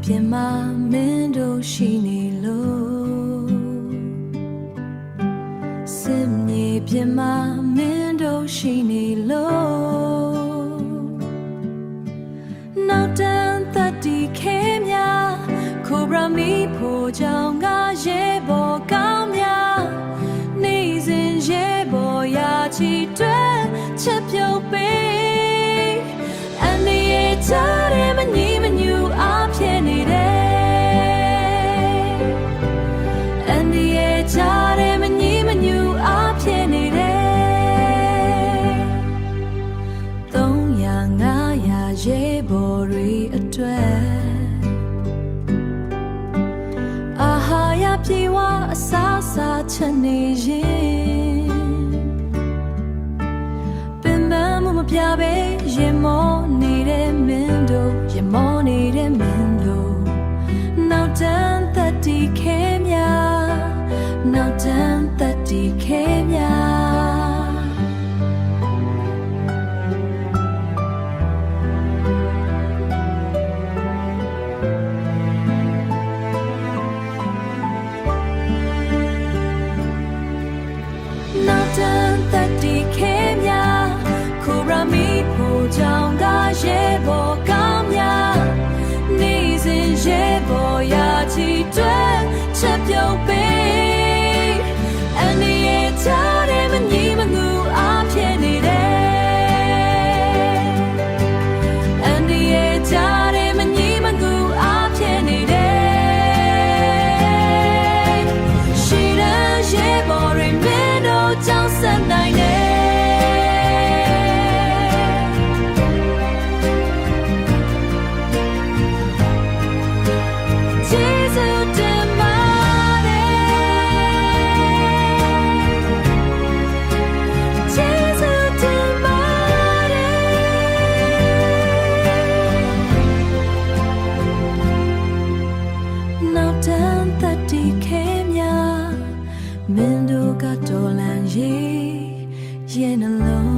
ပြင်မှာမင်းတို့ရှိနေလို့စစ်မြေပြင်မှာမင်းတို့ရှိနေလို့နောက်တန်းသက်တီခဲများခိုးရမီဖို့ကြောင့်ငါရဲဘော်ကောင်းများနေစဉ်ရဲဘော်ရာချီတွဲချက်ပြုတ်ပေးအနေရချတဲ့မညီမညူအားဖြင့်နေတယ်အနေရချတဲ့မညီမညူအားဖြင့်နေတယ်300 500ရဲဘော်တွေအတွက်အာဟာရပြေဝအစားစားချက်နေရင်ပင်ပန်းမှုမပြပဲရင်မောနေတဲ့မင်းတို့ရင်မောနေတဲ့မင်းတို့နောက်တန်းသက်တီခဲများနောက်တန်းသက်တီခဲများနောက်တန်းသက်တီခဲများခိုးရမီဖို့ကြောင့်ကရဲဘော်ကောင်းများနေစဉ်ရဲဘော်ရာချီတွဲချက်ပြုတ်ပေးအနေရချတဲ့မညီမငူအားဖြင့်နေတယ်အနေရချတဲ့မညီမငူအားဖြင့်နေတယ်ရှိတဲ့ရဲဘော်တွေမင်းတို့ကြောင့်ဆက်နိုင်တယ်နောက်တန်းသက်တီခဲများမင်းတို့ကတော်လန်ရေးရဲ့နှလုံး